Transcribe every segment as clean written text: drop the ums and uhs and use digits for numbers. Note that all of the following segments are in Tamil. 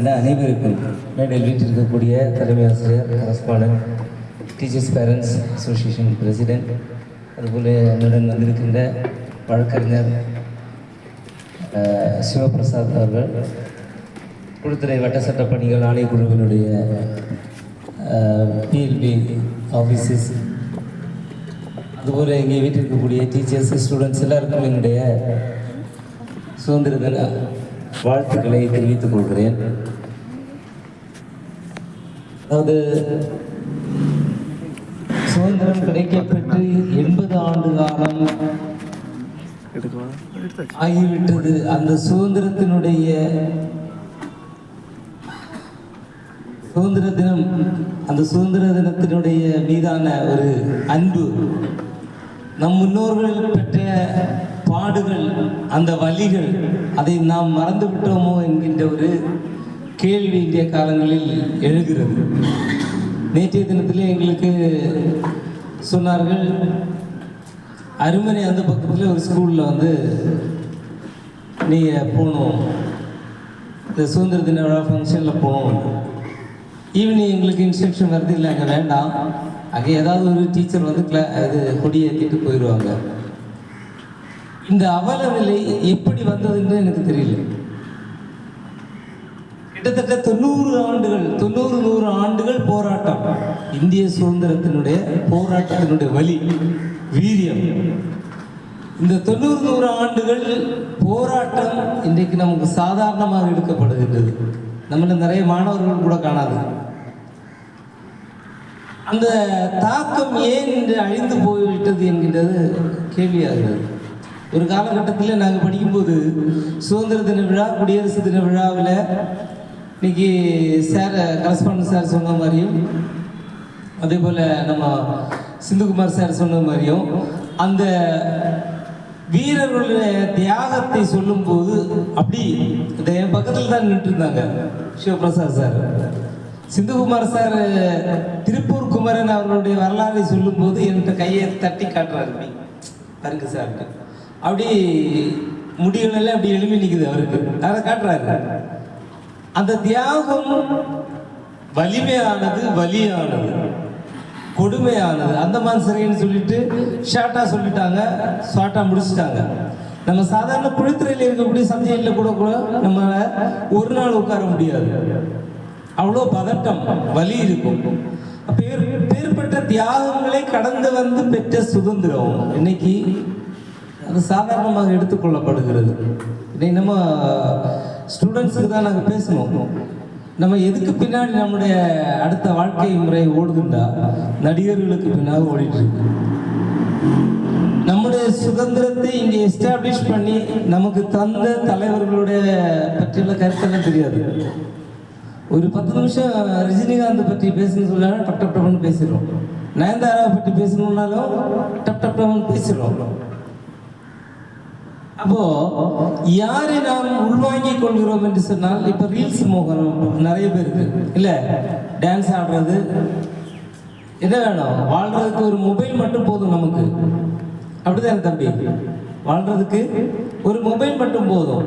என அனைவருக்கும் மேடையில் வீட்டிருக்கக்கூடிய தலைமை ஆசிரியர், correspondent, teachers parents association president, அதுபோல் என்னுடன் வந்திருக்கின்ற வழக்கறிஞர் சிவபிரசாத் அவர்கள், குழுத்துறை வட்ட சட்ட பணிகள் ஆணைக்குழுவினுடைய பிஎல்பி ஆஃபீஸர்ஸ், அதுபோல் இங்கே வீட்டிருக்கக்கூடிய டீச்சர்ஸ், ஸ்டூடெண்ட்ஸ் எல்லாருக்கும் என்னுடைய சுதந்திர தின வாழ்த்துக்களை தெரிவித்துக் கொள்கிறேன். அதாவது சுதந்திரம் கிடைக்கப்பெற்று 80 ஆண்டு காலம் ஆகிவிட்டது. அந்த சுதந்திரத்தினுடைய சுதந்திர தினம், அந்த சுதந்திர தினத்தினுடைய மீதான ஒரு அன்பு, நம் முன்னோர்கள் பெற்ற பாடுகள், அந்த வலிகள், அதை நாம் மறந்து விட்டோமோ என்கின்ற ஒரு கேள்வி இந்திய காலங்களில் எழுகிறது. நேற்றைய தினத்திலே எங்களுக்கு சொன்னார்கள், அருமனை அந்த பக்கத்தில் ஒரு ஸ்கூலில் வந்து நீங்கள் போகணும், இந்த சுதந்திர தின விழா ஃபங்க்ஷனில் போகணும். ஈவினிங் எங்களுக்கு இன்ஸ்ட்ரக்ஷன் வருது, இல்லை அங்கே வேண்டாம், அங்கே ஏதாவது ஒரு டீச்சர் வந்து இது கொடியேற்றிட்டு போயிடுவாங்க. இந்த அவல நிலை எப்படி வந்ததுன்னு எனக்கு தெரியல. கிட்டத்தட்ட 90 ஆண்டுகள் போராட்டம், இந்திய சுதந்திரத்தினுடைய போராட்டத்தினுடைய வலி, வீரியம். இந்த 90 ஆண்டுகள் போராட்டம் இன்றைக்கு நமக்கு சாதாரணமாக எடுக்கப்படுகின்றது. நம்மள நிறைய மாணவர்கள் கூட காணாது. அந்த தாக்கம் ஏன் இன்று அழிந்து போய்விட்டது என்கின்றது கேள்வியாகிறது. ஒரு காலகட்டத்தில் நாங்கள் படிக்கும்போது சுதந்திர தின விழா, குடியரசு தின விழாவில் இன்னைக்கு சார், கரஸ்பாண்டன்ட் சார் சொன்ன மாதிரியும், அதே போல் நம்ம சிந்துகுமார் சார் சொன்ன மாதிரியும், அந்த வீரர்களுடைய தியாகத்தை சொல்லும்போது அப்படி இந்த என் பக்கத்தில் தான் நின்று இருந்தாங்க சிவபிரசாத் சார். சிந்துகுமார் சார் திருப்பூர் குமரன் அவர்களுடைய வரலாறை சொல்லும்போது என்கிட்ட கையை தட்டி காட்டுறாரு, பாருங்க சார், அப்படி முடிவுகளெல்லாம் அப்படி எழுப்பி நிற்குது அவருக்கு, அதை காட்டுறாரு. அந்த தியாகம் வலிமையானது, வலியானது, கொடுமையானது. அந்தமான் சிறைன்னு சொல்லிட்டு ஷார்ட்டா சொல்லிட்டாங்க, ஷார்ட்டா முடிச்சுட்டாங்க. நம்ம சாதாரண குழுத்துறையில் இருக்கக்கூடிய சப்ஜெக்டில் கூட நம்மளால ஒரு நாள் உட்கார முடியாது, அவ்வளோ பதட்டம், வலி இருக்கும். பேர்பட்ட தியாகங்களை கடந்து வந்து பெற்ற சுதந்திரம் இன்னைக்கு அது சாதாரணமாக எடுத்துக்கொள்ளப்படுகிறது. இன்னைக்கு நம்ம ஸ்டூடெண்ட்ஸுக்கு தான் நாங்கள் பேசணும், நம்ம எதுக்கு பின்னாடி நம்முடைய அடுத்த வாழ்க்கை முறை ஓடுதுண்டா, நடிகர்களுக்கு பின்னாடி ஓடிட்டு இருக்கு. நம்முடைய சுதந்திரத்தை இங்கே எஸ்டாப்ளிஷ் பண்ணி நமக்கு தந்த தலைவர்களுடைய பற்றியுள்ள கருத்தெல்லாம் தெரியாது. ஒரு 10 நிமிஷம் ரஜினிகாந்த் பற்றி பேசணும்னு சொன்னாலும் டப் டப் டப்னு பேசிடுறோம். நயன்தாராவை பற்றி பேசணும்னாலும் டப் டப் டப்னு பேசிடுறோம். அப்போ யாரை நாம் உள்வாங்கிக் கொள்கிறோம் என்று சொன்னால், இப்ப ரீல்ஸ் மோகம் நிறைய பேருக்கு இல்ல, டான்ஸ் ஆடுறது, என்ன வேணும், வாழ்றதுக்கு ஒரு மொபைல் மட்டும் போதும் நமக்கு. அப்படிதான் தம்பி, வாழ்றதுக்கு ஒரு மொபைல் மட்டும் போதும்.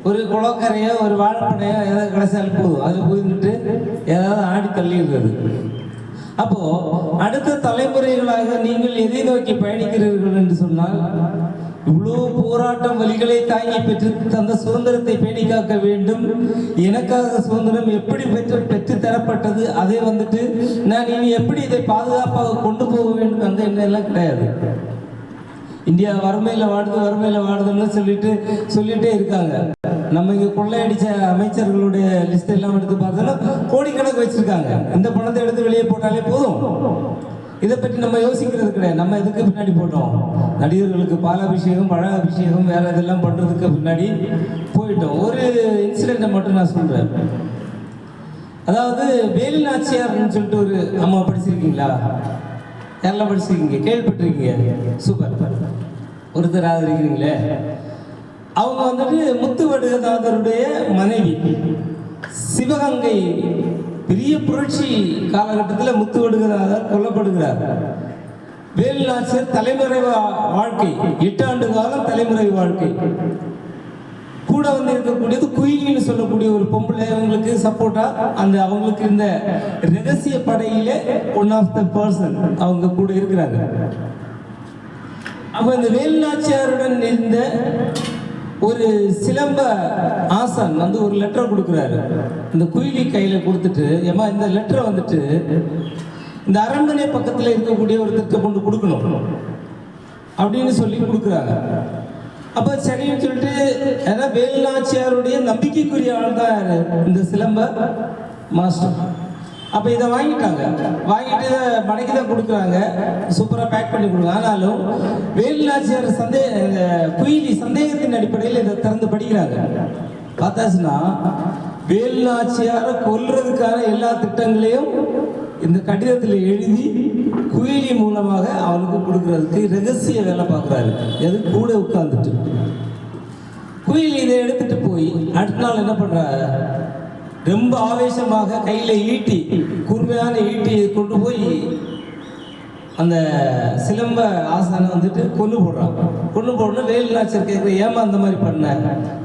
ஒரு குளக்கரையோ ஒரு வாழைப்பனையோ ஏதாவது கிடைச்சாலும் போதும், அதில் போயிட்டு ஏதாவது ஆடி தள்ளிடுறது. அப்போ அடுத்த தலைமுறைகளாக நீங்கள் எதை நோக்கி பயணிக்கிறீர்கள் என்று சொன்னால், இவ்வளோ போராட்டம் வலிகளை தாங்கி பெற்று தந்த சுதந்திரத்தை பேணி காக்க வேண்டும். எனக்காக சுதந்திரம் எப்படி பெற்று தரப்பட்டது, அதை வந்துட்டு நான் இனி எப்படி இதை பாதுகாப்பாக கொண்டு போக வேண்டும், அந்த எண்ணம் எல்லாம் கிடையாது. இந்தியா வறுமையில் வாடுதுன்னு சொல்லிட்டே இருக்காங்க. நம்ம இங்கே கொள்ளையடிச்ச அமைச்சர்களுடைய லிஸ்ட் எல்லாம் எடுத்து பார்த்தோம்னா கோடிக்கணக்கு வச்சிருக்காங்க. இந்த பணத்தை எடுத்து வெளியே போட்டாலே போதும். இதை பற்றி நம்ம யோசிக்கிறது கிடையாது. நம்ம எதுக்கு பின்னாடி போட்டோம், நடிகர்களுக்கு பாலாபிஷேகம், பழாபிஷேகம், வேற இதெல்லாம் பண்றதுக்கு பின்னாடி போயிட்டோம். ஒரு இன்சிடென்ட்டை மட்டும் நான் சொல்றேன். அதாவது வேலு நாச்சியார்னு சொல்லிட்டு ஒரு அம்மா, படிச்சிருக்கீங்களா? யாரெல்லாம் படிச்சிருக்கீங்க, கேள்விப்பட்டிருக்கீங்க? சூப்பர், ஒருத்தர் ஆதரிக்கிறீங்களே. அவங்க வந்துட்டு முத்துவடுகநாதருடைய மனைவி, சிவகங்கை பெரிய புரட்சி காலகட்டத்தில் முத்துவடுகநாதர் கொல்லப்படுகிறார். வேலு நாச்சியார் தலைமுறை வாழ்க்கை, 8 ஆண்டு காலம் தலைமுறை வாழ்க்கை. கூட வந்து இருக்கக்கூடியது குயிலின்னு சொல்லக்கூடிய ஒரு பொம்பளை அவங்களுக்கு சப்போர்ட்டா அந்த அவங்களுக்கு இந்த ரகசிய படையிலே ஒன் ஆஃப் த பர்சன் அவங்க கூட இருக்கிறாங்க. அப்ப இந்த வேலுநாச்சியாருடன் இருந்த ஒரு சிலம்ப ஆசான் வந்து ஒரு லெட்டர் கொடுக்குறாரு. இந்த குயிலி கையில கொடுத்துட்டு, ஏமா இந்த லெட்டரை வந்துட்டு இந்த அரண்மனை பக்கத்தில் இருக்கக்கூடிய ஒருத்தருக்கு கொண்டு கொடுக்கணும் அப்படின்னு சொல்லி கொடுக்குறாங்க. அப்போ சரின்னு சொல்லிட்டு, ஏன்னா வேலுநாச்சியாருடைய நம்பிக்கைக்குரிய ஆள் தான் இந்த சிலம்ப மாஸ்டர். அப்போ இதை வாங்கிட்டாங்க. வாங்கிட்டு இதை மடக்கி தான் கொடுக்குறாங்க, சூப்பராக பேக் பண்ணி கொடுங்க. ஆனாலும் வேலுநாச்சியார் குயிலி சந்தேகத்தின் அடிப்படையில் இதை திறந்து படிக்கிறாங்க. பார்த்தாச்சுன்னா வேலுநாச்சியாரை கொல்றதுக்கான எல்லா திட்டங்களையும் இந்த கடிதத்தில் எழுதி குயிலி மூலமாக அவனுக்கு கொடுக்கறதுக்கு ரகசிய வேலை பார்க்குறாரு. எது கூட உட்கார்ந்துட்டு குயிலி இதை எடுத்துட்டு போய் அடுத்த நாள் என்ன பண்றாரு, ரொம்ப ஆவேசமாக கையில ஈட்டி, கூர்மையான ஈட்டியை கொண்டு போய் அந்த சிலம்ப ஆசானை வந்துட்டு கொண்டு போடுறான். கொண்டு போடணும். வேலுநாச்சியார் கேட்குற, ஏமா அந்த மாதிரி பண்ண?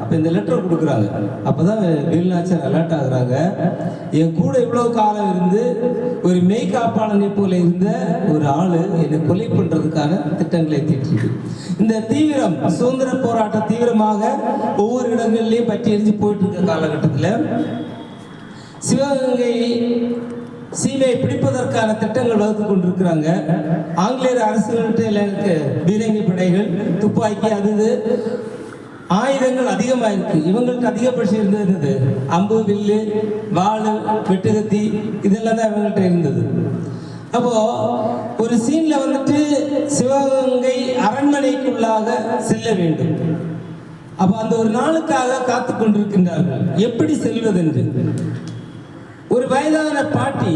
அப்போ இந்த லெட்டர் கொடுக்குறாங்க. அப்போதான் வேலுநாச்சியார் அலர்ட் ஆகுறாங்க. என் கூட இவ்வளவு காலம் இருந்து ஒரு மெய்காப்பாளனை போல இருந்த ஒரு ஆளு என்னை கொலை பண்றதுக்கான திட்டங்களை தீட்டிருக்கு. இந்த தீவிரம், சுதந்திர போராட்ட தீவிரமாக ஒவ்வொரு இடங்கள்லயும் பற்றி எரிஞ்சு போயிட்டு இருக்க காலகட்டத்தில் சிவகங்கை சீமையை பிடிப்பதற்கான திட்டங்கள் வகுத்து கொண்டிருக்கிறாங்க. ஆங்கிலேயர் அரசுகள்கிட்ட பீரங்கி படைகள், துப்பாக்கி, அது ஆயுதங்கள் அதிகமாக இருக்கு. இவங்களுக்கு அதிகபட்சம் இருந்தது அம்பு, வில்லு, வாளு, வெட்டுகத்தி, இதெல்லாம் தான் இவங்கள்ட்ட இருந்தது. அப்போ ஒரு சீன்ல வந்துட்டு சிவகங்கை அரண்மனைக்குள்ளாக செல்ல வேண்டும். அப்போ அந்த ஒரு நாளுக்காக காத்து கொண்டிருக்கின்றார்கள், எப்படி செல்வதென்று. ஒரு வயதான பாட்டி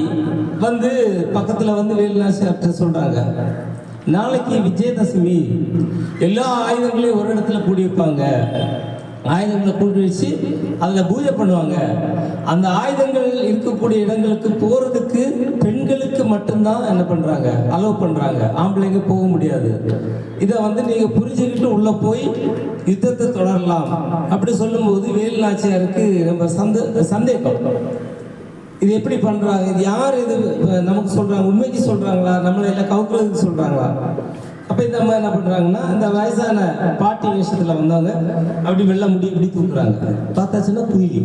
வந்து பக்கத்துல வந்து வேலுநாச்சியார்ட்ட சொல்றாங்க, நாளைக்கு விஜயதசமி, எல்லா ஆயுதங்களையும் ஒரு இடத்துல கூடி வைப்பாங்க, ஆயுதங்களை கூட்டி வச்சு அதில் பூஜை பண்ணுவாங்க. அந்த ஆயுதங்கள் இருக்கக்கூடிய இடங்களுக்கு போறதுக்கு பெண்களுக்கு மட்டும்தான் என்ன பண்றாங்க, அலோவ் பண்றாங்க, ஆம்பளைங்க போக முடியாது. இதை வந்து நீங்க புரிஞ்சுக்கிட்டு உள்ள போய் யுத்தத்தை தொடரலாம் அப்படி சொல்லும்போது வேலுநாச்சியாருக்கு ரொம்ப சந்தேகம். இது எப்படி பண்றாங்க, இது யார், இது நமக்கு சொல்றாங்க, உண்மைக்கு சொல்றாங்களா, நம்மளை எல்லாம் கவுக்குறதுக்கு சொல்றாங்களா? அப்ப இந்த அம்மா என்ன பண்றாங்கன்னா, இந்த வயசான பாட்டி வேஷத்துல வந்தவங்க அப்படி வெள்ள முடி இப்படி தூக்குறாங்க. பார்த்தாச்சுன்னா குயிலி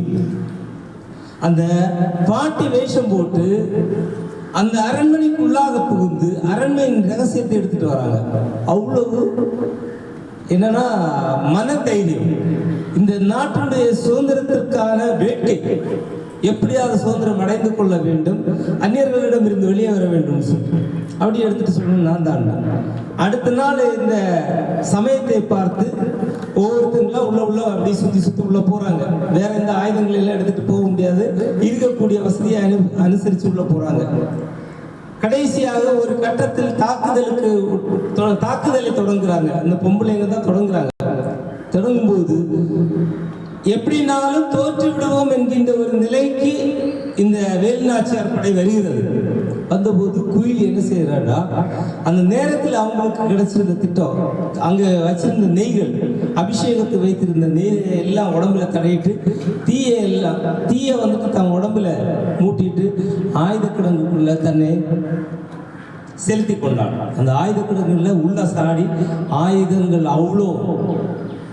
அந்த பாட்டி வேஷம் போட்டு அந்த அரண்மனைக்குள்ளாக புகுந்து அரண்மனையின் ரகசியத்தை எடுத்துட்டு வராங்க. அவ்வளவு என்னன்னா மன தைரியம். இந்த நாட்டுடைய சுதந்திரத்திற்கான வேட்கை, எப்படியாவது சுதந்திரம் அடைந்து கொள்ள வேண்டும், அந்நியர்களிடம் இருந்து வெளியே வர வேண்டும் அப்படி எடுத்துட்டு சொல்லணும். நான் தான் அடுத்த நாள் இந்த சமயத்தை பார்த்து ஒவ்வொருத்தங்களா உள்ள அப்படி சுத்தி உள்ள போறாங்க. வேற எந்த ஆயுதங்கள் எல்லாம் எடுத்துட்டு போக முடியாது, இருக்கக்கூடிய வசதியை அனுசரிச்சு உள்ள போறாங்க. கடைசியாக ஒரு கட்டத்தில் தாக்குதலை தொடங்குறாங்க. அந்த பொம்பளைங்க தான் தொடங்குறாங்க. தொடங்கும்போது எப்படினாலும் தோற்று விடுவோம் என்கின்ற ஒரு நிலைக்கு இந்த வேலுநாச்சியார் படை வருகிறது. வந்தபோது குயில் என்ன செய்யறாடா, அந்த நேரத்தில் அவங்களுக்கு கிடைச்சிருந்த திட்டம், அங்க வச்சிருந்த நெய்கள், அபிஷேகத்தை வைத்திருந்த நெய் எல்லாம் உடம்புல தடையிட்டு தீய வந்துட்டு தன் உடம்புல மூட்டிட்டு ஆயுத கிடங்குக்குள்ள தன்னை செலுத்தி கொண்டான். அந்த ஆயுத கிடங்குல உள்ள சாடி ஆயுதங்கள் அவ்வளோ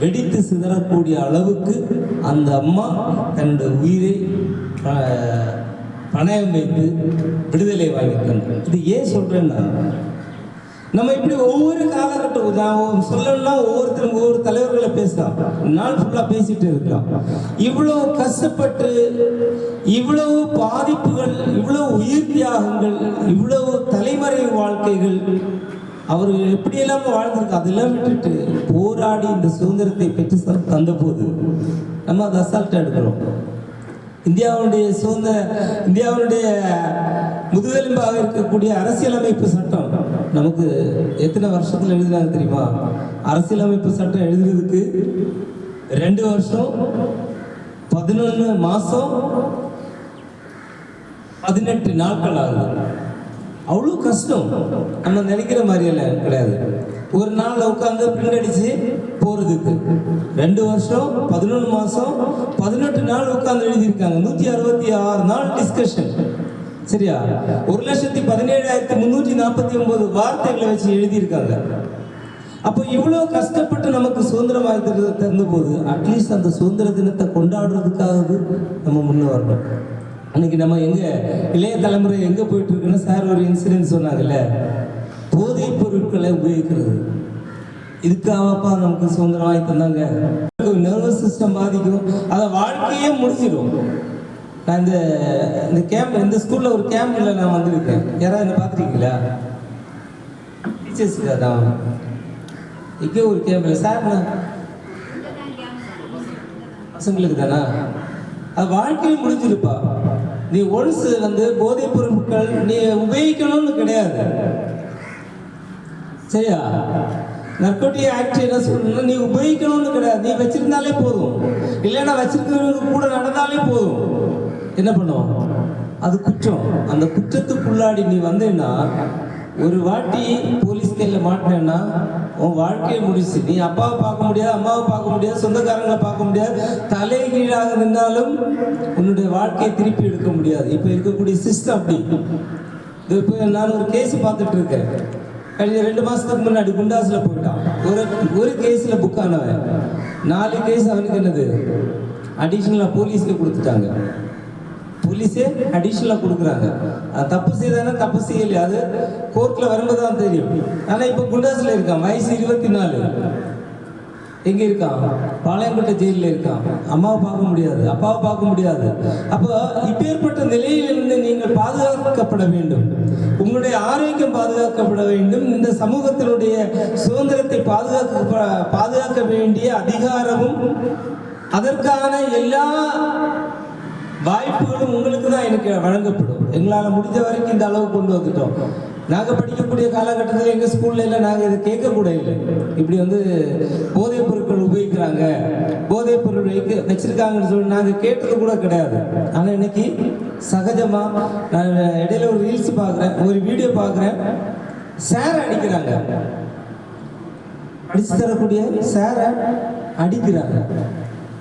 வெடித்து சிதறக்கூடிய அளவுக்கு அந்த அம்மா தன்னுடைய உயிரை பணயம் வைத்து விடுதலை வாங்கிட்டாங்க. இது ஏன் சொல்றேன்னா, நம்ம இப்படி ஒவ்வொரு காலகட்டம் சொல்லணும்னா ஒவ்வொருத்தரும் ஒவ்வொரு தலைவர்களை பேசலாம், நாள் ஃபுல்லா பேசிட்டு இருக்கலாம். இவ்வளவு கஷ்டப்பட்டு, இவ்வளவு பாதிப்புகள், இவ்வளவு உயிர் தியாகங்கள், இவ்வளவு தலைமறை வாழ்க்கைகள் அவர்கள் எப்படியெல்லாம் வாழ்ந்திருக்கு, அதெல்லாம் விட்டுட்டு போராடி இந்த சுதந்திரத்தை பெற்று தந்த போது நம்ம அதை அசால்ட்டா எடுக்கிறோம். இந்தியாவுடைய முதுகெலும்பாக இருக்கக்கூடிய அரசியலமைப்பு சட்டம் நமக்கு எத்தனை வருஷத்துல எழுதினாங்க தெரியுமா? அரசியலமைப்பு சட்டம் எழுதுறதுக்கு 2 வருஷம் 11 மாசம் 18 நாட்கள் ஆகுது. அவ்வளோ கஷ்டம். நம்ம நினைக்கிற மாதிரி எல்லாம் கிடையாது. ஒரு நாள் உட்காந்து பிரிண்ட் அடிச்சு போறதுக்கு 2 வருஷம் 11 மாசம் 18 நாள் உட்கார்ந்து எழுதியிருக்காங்க. 166 நாள் டிஸ்கஷன். சரியா? 1,17,349 வார்த்தைகளை வச்சு எழுதியிருக்காங்க. அப்போ இவ்வளோ கஷ்டப்பட்டு நமக்கு சுதந்திரம் வாங்கி தந்த போது அட்லீஸ்ட் அந்த சுதந்திர தினத்தை கொண்டாடுறதுக்காவது நம்ம முன்ன வரணும். அன்னைக்கு நம்ம இளைய தலைமுறை எங்கே போயிட்டு இருக்குன்னா, சார் ஒரு இன்சிடென்ட் சொன்னாங்கல்ல, போதைப் பொருட்களை உபயோகிக்கிறது. இதுக்காகப்பா நமக்கு சுதந்திரம் வாங்கி தந்தாங்க. நர்வஸ் சிஸ்டம் பாதிக்கும், அதை வாழ்க்கையே முடிச்சிடும். நான் இந்த கேம்ப், இந்த ஸ்கூலில் ஒரு கேம்பில் நான் வந்திருக்கேன். யாராவது என்ன பார்த்துருக்கீங்களா? டீச்சர்ஸுக்கு தான் இங்கே ஒரு கேம்பில். சார் பசங்களுக்கு தானா? அது வாழ்க்கையும் முடிஞ்சிருப்பா. நீ ஒன்ஸ் போதைப் பொருட்கள் நீ உபயோகிக்கணும்னு கிடையாது. சரியா? நர்கோட்டிக் ஆக்ட் என்ன சொல்லணும்னா, நீ உபயோகிக்கணும்னு கிடையாது, நீ வச்சிருந்தாலே போதும். இல்லைன்னா வச்சிருக்கிறவங்க கூட நடந்தாலே போதும். என்ன பண்ணுவோம்? அது குற்றம். அந்த குற்றத்துக்குள்ளாடி நீ வந்தேன்னா, ஒரு வாட்டி போலீஸ் கையில் மாட்டினேன்னா உன் வாழ்க்கையை முடிச்சு. நீ அப்பாவை பார்க்க முடியாது, அம்மாவை பார்க்க முடியாது, சொந்தக்காரங்களை பார்க்க முடியாது, தலை கீழாக நின்றாலும் உன்னுடைய வாழ்க்கையை திருப்பி எடுக்க முடியாது. இப்போ இருக்கக்கூடிய சிஸ்டம் அப்படி. இப்போ நான் ஒரு கேஸ் பார்த்துட்டு இருக்கேன். கழிஞ்ச 2 மாதத்துக்கு முன்னாடி குண்டாஸில் போயிட்டான். ஒரு கேஸில் புக் ஆனவன் 4 கேஸ் அவனுக்கு என்னது அடிஷ்னலாக போலீஸ்க்கு கொடுத்துட்டாங்க. போலீஸே அடிஷ்னலாக கொடுக்குறாங்க. அது தப்பு செய்தானே, தப்பு செய்யலையா, அது கோர்ட்டில் வரும்போது தான் தெரியும். ஆனால் இப்போ குண்டாஸில் இருக்கான், வயசு 24. எங்கே இருக்கான்? பாளையங்கோட்டை ஜெயிலில் இருக்கான். அம்மாவை பார்க்க முடியாது, அப்பாவை பார்க்க முடியாது. அப்போ இப்பேற்பட்ட நிலையிலிருந்து நீங்கள் பாதுகாக்கப்பட வேண்டும். உங்களுடைய ஆரோக்கியம் பாதுகாக்கப்பட வேண்டும். இந்த சமூகத்தினுடைய சுதந்திரத்தை பாதுகாக்க வேண்டிய அதிகாரமும் அதற்கான எல்லா வாய்ப்புகளும் உங்களுக்கு தான் எனக்கு வழங்கப்படும். எங்களால் முடிஞ்ச வரைக்கும் இந்த அளவு கொண்டு வந்துட்டோம். நாங்கள் படிக்கக்கூடிய காலகட்டத்தில் எங்கள் ஸ்கூல்ல எல்லாம் நாங்கள் இதை கேட்கக்கூட இல்லை. இப்படி போதைப் பொருட்கள் உபயோகிக்கிறாங்க, போதைப் பொருள் வச்சிருக்காங்கன்னு சொல்லி நாங்கள் கேட்டது கூட கிடையாது. ஆனால் இன்னைக்கு சகஜமாக நான் இடையில ஒரு ரீல்ஸ் பார்க்குறேன், ஒரு வீடியோ பார்க்குறேன். சாரை அடிக்கிறாங்க, அடிச்சு தரக்கூடிய சாரை அடிக்கிறாங்க.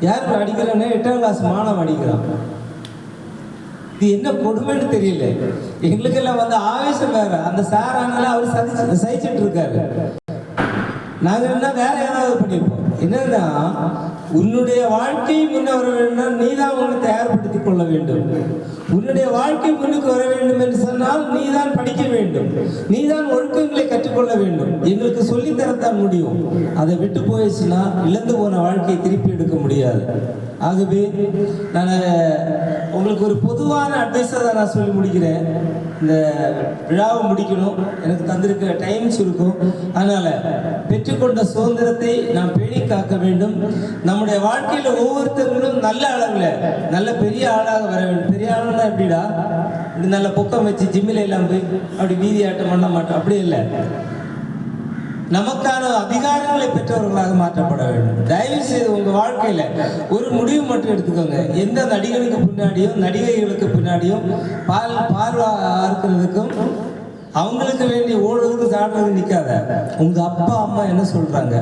யார் அடிக்கிறாங்க? 8ஆம் கிளாஸ் மாணவன் அடிக்கிறான். இது என்ன கொடுமைன்னு தெரியல. எங்களுக்கெல்லாம் ஆவேசம் வேற. அந்த சார் ஆனாலும் அவர் சகிச்சுட்டு இருக்காரு. நாங்கள் என்ன வேற ஏதாவது பண்ணியிருப்போம். என்னன்னா, உன்னுடைய வாழ்க்கை முன்ன வர வேண்டும், நீதான் உன்னை தயார்படுத்திக் கொள்ள வேண்டும். உன்னுடைய வாழ்க்கை முன்னுக்கு வர வேண்டும் என்று சொன்னால் நீதான் படிக்க வேண்டும், நீதான் ஒழுக்கங்களை கற்றுக்கொள்ள வேண்டும். எங்களுக்கு சொல்லித்தரத்தான் முடியும். அதை விட்டு போயிடுச்சுன்னா இழந்து போன வாழ்க்கையை திருப்பி எடுக்க முடியாது. ஆகவே நான் உங்களுக்கு ஒரு பொதுவான அட்வைஸை தான் நான் சொல்லி முடிக்கிறேன். இந்த விழாவை முடிக்கணும், எனக்கு தந்திருக்கிற டைம்ஸ் இருக்கும். அதனால் பெற்றுக்கொண்ட சுதந்திரத்தை நாம் பேணி காக்க வேண்டும். நம்முடைய வாழ்க்கையில் ஒவ்வொருத்தர்களும் நல்ல அளவில் நல்ல பெரிய ஆளாக வர வேண்டும். பெரிய ஆளுன்னா எப்படிடா, இப்படி நல்ல பொக்கம் வச்சு ஜிம்மில் எல்லாம் போய் அப்படி வீதி ஆட்டம் பண்ண மாட்டோம், அப்படி இல்லை. நமக்கான அதிகாரங்களை பெற்றவர்களாக மாற்றப்பட வேண்டும். தயவு செய்து உங்கள் வாழ்க்கையில் ஒரு முடிவு மட்டும் எடுத்துக்கோங்க. எந்த நடிகனுக்கு பின்னாடியும் நடிகைகளுக்கு பின்னாடியும் பார்க்கிறதுக்கும் அவங்களுக்கு வேண்டி ஓடுறதுக்கு சாடுறதுக்கு நிற்காத. உங்கள் அப்பா அம்மா என்ன சொல்கிறாங்க,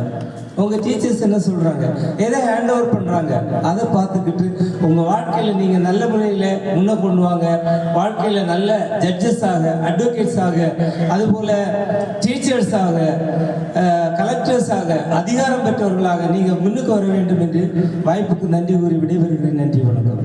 உங்கள் டீச்சர்ஸ் என்ன சொல்கிறாங்க, எதை ஹேண்ட் ஓவர் பண்ணுறாங்க, அதை பார்த்துக்கிட்டு உங்கள் வாழ்க்கையில் நீங்கள் நல்ல முறையில் முன்ன கொண்டு வாங்க. வாழ்க்கையில் நல்ல ஜட்ஜஸாக, அட்வொகேட்ஸாக, அதுபோல் டீச்சர்ஸாக, கலெக்டர்ஸாக, அதிகாரம் பெற்றவர்களாக நீங்கள் முன்னுக்கு வர வேண்டும் என்று வாய்ப்புக்கு நன்றி கூறி விடைபெறுகிறேன். நன்றி, வணக்கம்.